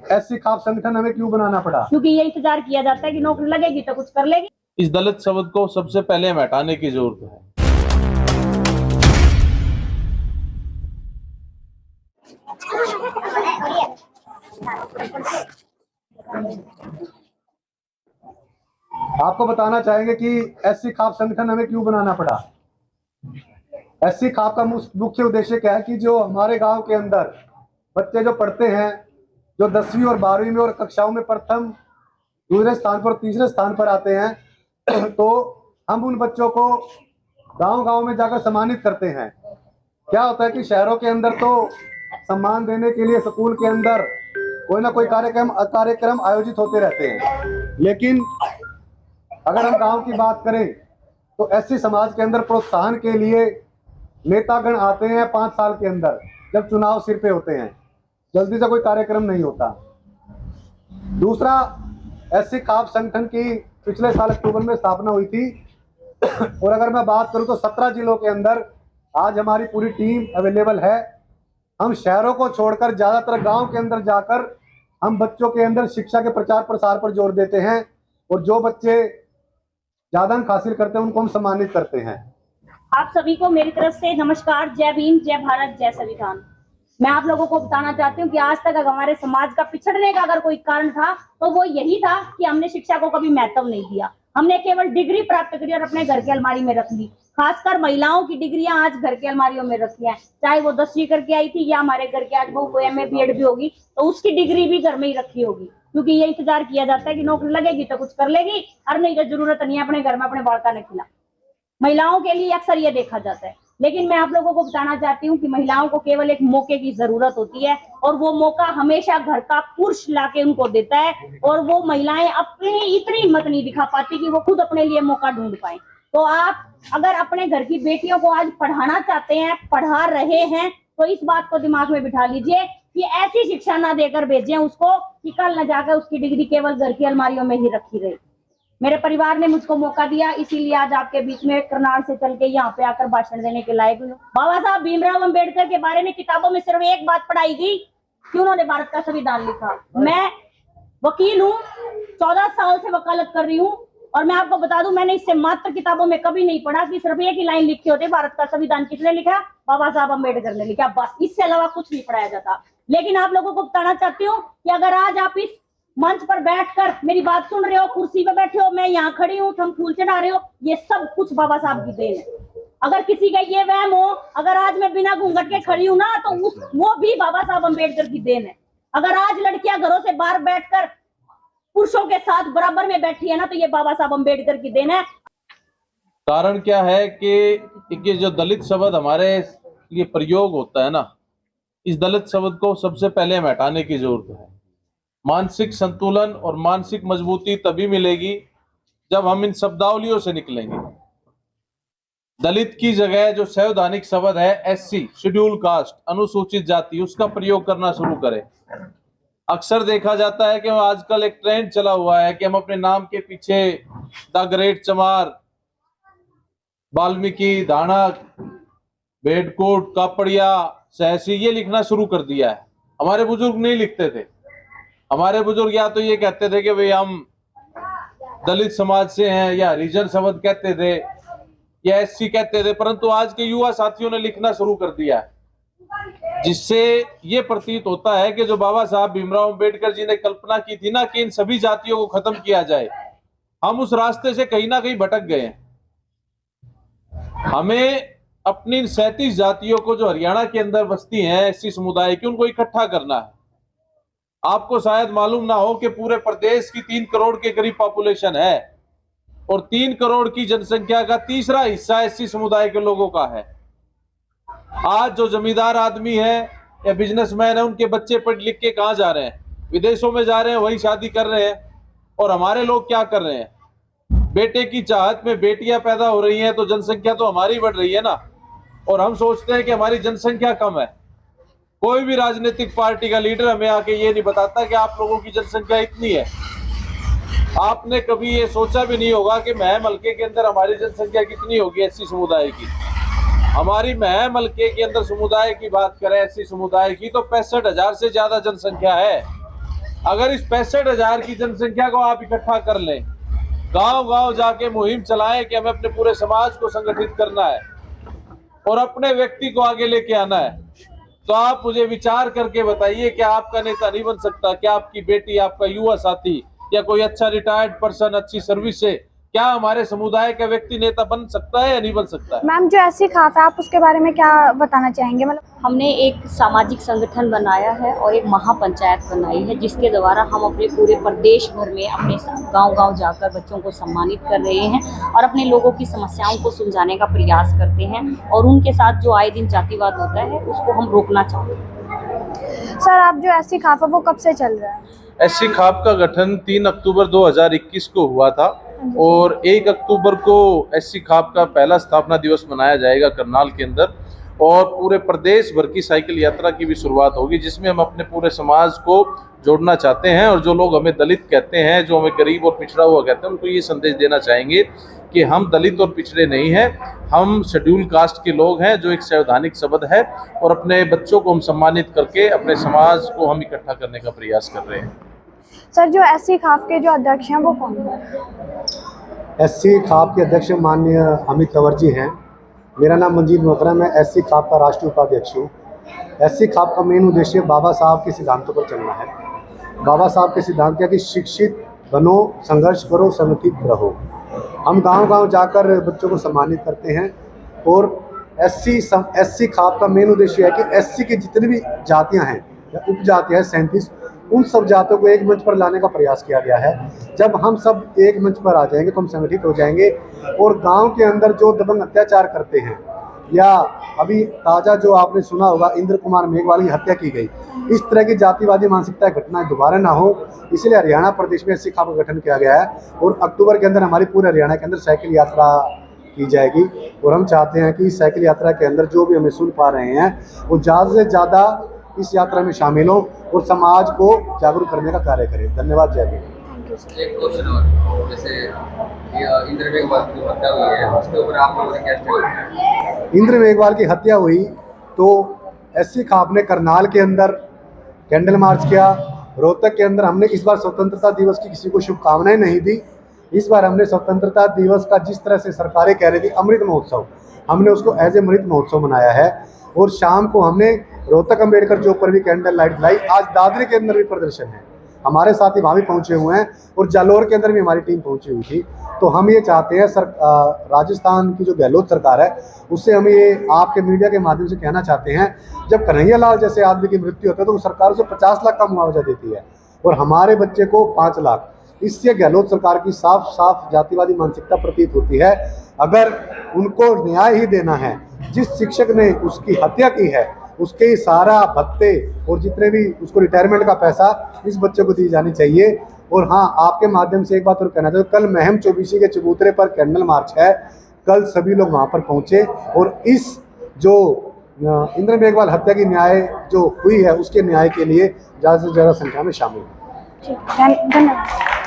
SC खाप संगठन हमें क्यों बनाना पड़ा? क्योंकि ये इंतजार किया जाता है कि नौकरी लगेगी तो कुछ कर लेगी। इस दलित शब्द को सबसे पहले हमें हटाने की जरूरत है। आपको बताना चाहेंगे कि एससी खाप संगठन हमें क्यों बनाना पड़ा। एससी खाप का मुख्य उद्देश्य क्या है कि जो हमारे गांव के अंदर बच्चे जो पढ़ते हैं, जो 10वीं और 12वीं में और कक्षाओं में प्रथम, दूसरे स्थान पर, तीसरे स्थान पर आते हैं, तो हम उन बच्चों को गांव-गांव में जाकर सम्मानित करते हैं। क्या होता है कि शहरों के अंदर तो सम्मान देने के लिए स्कूल के अंदर कोई ना कोई कार्यक्रम आयोजित होते रहते हैं, लेकिन अगर हम गांव की बात करें तो एससी समाज के अंदर प्रोत्साहन के लिए नेतागण आते हैं 5 साल के अंदर, जब चुनाव सिर पे होते हैं, जल्दी से कोई कार्यक्रम नहीं होता। दूसरा, एससी खाप संगठन की पिछले साल अक्टूबर में स्थापना हुई थी और अगर मैं बात करूं तो 17 जिलों के अंदर आज हमारी पूरी टीम अवेलेबल है। हम शहरों को छोड़कर ज़्यादातर गांव के अंदर जाकर हम बच्चों के अंदर शिक्षा के प्रचार प्रसार पर जोर देते हैं और जो बच्चे ज़्यादा अंक हासिल करते हैं उनको हम सम्मानित करते हैं। आप सभी को मेरी तरफ से नमस्कार, जय भीम, जय भारत, जय संविधान। मैं आप लोगों को बताना चाहती हूँ कि आज तक अगर हमारे समाज का पिछड़ने का अगर कोई कारण था तो वो यही था कि हमने शिक्षा को कभी महत्व नहीं दिया। हमने केवल डिग्री प्राप्त करी और अपने घर के अलमारी में रख ली। खासकर महिलाओं की डिग्रियां आज घर के अलमारियों में रखी हैं, चाहे वो 10वीं करके आई थी या हमारे घर के आज बहू को MA BEd भी होगी तो उसकी डिग्री भी घर में ही रखी होगी, क्योंकि ये इंतजार किया जाता है कि नौकरी लगेगी तो कुछ कर लेगी, और नहीं तो जरूरत नहीं है अपने घर में अपने बालका ने खिला। महिलाओं के लिए अक्सर ये देखा जाता है, लेकिन मैं आप लोगों को बताना चाहती हूँ कि महिलाओं को केवल एक मौके की जरूरत होती है और वो मौका हमेशा घर का पुरुष लाके उनको देता है और वो महिलाएं अपनी इतनी हिम्मत नहीं दिखा पाती कि वो खुद अपने लिए मौका ढूंढ पाए। तो आप अगर अपने घर की बेटियों को आज पढ़ाना चाहते हैं, पढ़ा रहे हैं, तो इस बात को दिमाग में बिठा लीजिए कि ऐसी शिक्षा ना देकर भेजें उसको कि कल न जाकर उसकी डिग्री केवल घर की अलमारियों में ही रखी रहे। मेरे परिवार ने मुझको मौका दिया, इसीलिए आज आपके बीच में करनाल से चल के यहाँ पे आकर भाषण देने के लायक हूँ। बाबा साहब भीमराव अंबेडकर के बारे में किताबों में सिर्फ एक बात पढ़ाई गई कि उन्होंने भारत का संविधान लिखा। मैं वकील हूँ, 14 साल से वकालत कर रही हूँ और मैं आपको बता दूं मैंने इससे मात्र किताबों में कभी नहीं पढ़ा कि सिर्फ एक ही लाइन लिखी होती, भारत का संविधान किसने लिखा? बाबा साहब अंबेडकर ने लिखा, बस। इससे अलावा कुछ नहीं पढ़ाया जाता। लेकिन आप लोगों को बताना चाहती हूँ कि अगर आज आप इस मंच पर बैठकर मेरी बात सुन रहे हो, कुर्सी पे बैठे हो, मैं यहाँ खड़ी हूँ, तुम फूल चढ़ा रहे हो, ये सब कुछ बाबा साहब की देन है। अगर किसी का ये वहम हो, अगर आज मैं बिना घूंघट के खड़ी हूँ ना, तो वो भी बाबा साहब अंबेडकर की देन है। अगर आज लड़कियां घरों से बाहर बैठकर पुरुषों के साथ बराबर में बैठी है ना, तो ये बाबा साहब अंबेडकर की देन है। कारण क्या है कि जो दलित शब्द हमारे लिए प्रयोग होता है ना, इस दलित शब्द को सबसे पहले हमें हटाने की जरूरत है। मानसिक संतुलन और मानसिक मजबूती तभी मिलेगी जब हम इन शब्दावलियों से निकलेंगे। दलित की जगह जो संवैधानिक शब्द है SC, शेड्यूल कास्ट, अनुसूचित जाति, उसका प्रयोग करना शुरू करें। अक्सर देखा जाता है कि आजकल एक ट्रेंड चला हुआ है कि हम अपने नाम के पीछे द ग्रेट चमार, वाल्मीकि, धानक, बेडकोट, कापड़िया, सहसी ये लिखना शुरू कर दिया है। हमारे बुजुर्ग नहीं लिखते थे। हमारे बुजुर्ग या तो ये कहते थे कि भाई हम दलित समाज से हैं, या हरिजन शब्द कहते थे, या SC कहते थे, परंतु आज के युवा साथियों ने लिखना शुरू कर दिया है, जिससे ये प्रतीत होता है कि जो बाबा साहब भीमराव अंबेडकर जी ने कल्पना की थी ना कि इन सभी जातियों को खत्म किया जाए, हम उस रास्ते से कहीं ना कहीं भटक गए हैं। हमें अपनी 37 जातियों को जो हरियाणा के अंदर बसती हैं SC समुदाय की, उनको इकट्ठा करना है। आपको शायद मालूम ना हो कि पूरे प्रदेश की 3 करोड़ के करीब पॉपुलेशन है और 3 करोड़ की जनसंख्या का तीसरा हिस्सा SC समुदाय के लोगों का है। आज जो जमींदार आदमी है या बिजनेसमैन है, उनके बच्चे पढ़ लिख के कहाँ जा रहे हैं? विदेशों में जा रहे हैं, वही शादी कर रहे हैं। और हमारे लोग क्या कर रहे हैं? बेटे की चाहत में बेटियां पैदा हो रही हैं, तो जनसंख्या तो हमारी बढ़ रही है ना, और हम सोचते हैं कि हमारी जनसंख्या कम है। कोई भी राजनीतिक पार्टी का लीडर हमें आके ये नहीं बताता कि आप लोगों की जनसंख्या इतनी है। आपने कभी ये सोचा भी नहीं होगा कि महम हल्के के अंदर हमारी जनसंख्या कितनी होगी SC समुदाय की। हमारी महम हल्के के अंदर समुदाय की बात करें SC समुदाय की, तो 65,000 से ज्यादा जनसंख्या है। अगर इस 65,000 की जनसंख्या को आप इकट्ठा कर लें, गांव गांव जाके मुहिम चलाएं कि हमें अपने पूरे समाज को संगठित करना है और अपने व्यक्ति को आगे लेके आना है, तो आप मुझे विचार करके बताइए कि आपका नेता नहीं बन सकता? क्या आपकी बेटी, आपका युवा साथी या कोई अच्छा रिटायर्ड पर्सन अच्छी सर्विस से, क्या हमारे समुदाय का व्यक्ति नेता बन सकता है या नहीं बन सकता है? मैम, जो ऐसी खास है आप उसके बारे में क्या बताना चाहेंगे? मतलब हमने एक सामाजिक संगठन बनाया है और एक महापंचायत बनाई है, जिसके द्वारा हम अपने पूरे प्रदेश भर में अपने गांव-गांव जाकर बच्चों को सम्मानित कर रहे हैं और अपने लोगों की समस्याओं को सुलझाने का प्रयास करते हैं और उनके साथ जो आए दिन जातिवाद होता है उसको हम रोकना चाहते हैं। सर, आप जो ऐसी खास है वो कब से चल रहा है? एससी खाप का गठन 3 अक्टूबर 2021 को हुआ था और 1 अक्टूबर को एससी खाप का पहला स्थापना दिवस मनाया जाएगा करनाल के अंदर, और पूरे प्रदेश भर की साइकिल यात्रा की भी शुरुआत होगी, जिसमें हम अपने पूरे समाज को जोड़ना चाहते हैं। और जो लोग हमें दलित कहते हैं, जो हमें गरीब और पिछड़ा हुआ कहते हैं, उनको ये संदेश देना चाहेंगे कि हम दलित और पिछड़े नहीं हैं, हम शेड्यूल कास्ट के लोग हैं, जो एक संवैधानिक शब्द है, और अपने बच्चों को हम सम्मानित करके अपने समाज को हम इकट्ठा करने का प्रयास कर रहे हैं। सर, जो एससी खाप के जो अध्यक्ष हैं वो कौन है? एससी खाप के अध्यक्ष माननीय अमित तंवर जी हैं। मेरा नाम मंजीत मोहतरम है, एससी खाप का राष्ट्रीय उपाध्यक्ष हूँ। एससी खाप का मेन उद्देश्य बाबा साहब के सिद्धांतों पर चलना है। बाबा साहब के सिद्धांत क्या कि शिक्षित बनो, संघर्ष करो, संगठित रहो। हम गांव-गांव जाकर बच्चों को सम्मानित करते हैं और एससी खाप का मेन उद्देश्य है कि एससी की जितनी भी जातियां हैं या उपजातियां हैं 37, उन सब जातियों को एक मंच पर लाने का प्रयास किया गया है। जब हम सब एक मंच पर आ जाएंगे तो हम संगठित हो जाएंगे और गांव के अंदर जो दबंग अत्याचार करते हैं, या अभी ताज़ा जो आपने सुना होगा इंद्र कुमार मेघवाल की हत्या की गई, इस तरह की जातिवादी मानसिकता घटनाएं दोबारा ना हो, इसलिए हरियाणा प्रदेश में एससी खाप का गठन किया गया है। और अक्टूबर के अंदर हमारी पूरे हरियाणा के अंदर साइकिल यात्रा की जाएगी और हम चाहते हैं कि साइकिल यात्रा के अंदर जो भी हमें सुन पा रहे हैं वो ज़्यादा से ज़्यादा इस यात्रा में शामिल हो और समाज को जागरूक करने का कार्य करें। धन्यवाद। जय हिंद। एक क्वेश्चन और, जैसे इंद्र मेघवाल की हत्या हुई है, उसके ऊपर आप लोगों ने क्या स्टेप? इंद्र मेघवाल की हत्या हुई तो एससी खाप ने करनाल के अंदर कैंडल मार्च किया, रोहतक के अंदर हमने इस बार स्वतंत्रता दिवस की किसी को शुभकामनाएं नहीं दी। इस बार हमने स्वतंत्रता दिवस का जिस तरह से सरकारें कह रही थी अमृत महोत्सव, हमने उसको एज ए मृत महोत्सव मनाया है। और शाम को हमने रोहतक अम्बेडकर चौक पर भी कैंडल लाइट लाई। आज दादरी के अंदर भी प्रदर्शन है, हमारे साथी वहाँ भी पहुँचे हुए हैं और जालौर के अंदर भी हमारी टीम पहुँची हुई थी। तो हम ये चाहते हैं राजस्थान की जो गहलोत सरकार है उससे हम ये आपके मीडिया के माध्यम से कहना चाहते हैं, जब कन्हैया लाल जैसे आदमी की मृत्यु होती है तो वो सरकार उसे 50 लाख का मुआवजा देती है और हमारे बच्चे को 5 लाख। इससे गहलोत सरकार की साफ साफ जातिवादी मानसिकता प्रतीत होती है। अगर उनको न्याय ही देना है, जिस शिक्षक ने उसकी हत्या की है उसके सारा भत्ते और जितने भी उसको रिटायरमेंट का पैसा इस बच्चे को दी जानी चाहिए। और हाँ, आपके माध्यम से एक बात और कहना चाहता हूँ, कल महम चौबीसी के चबूतरे पर कैंडल मार्च है, कल सभी लोग वहाँ पर पहुँचे और इस जो इंद्र मेघवाल हत्या की न्याय जो हुई है उसके न्याय के लिए ज़्यादा से ज़्यादा संख्या में शामिल। ठीक, धन्यवाद।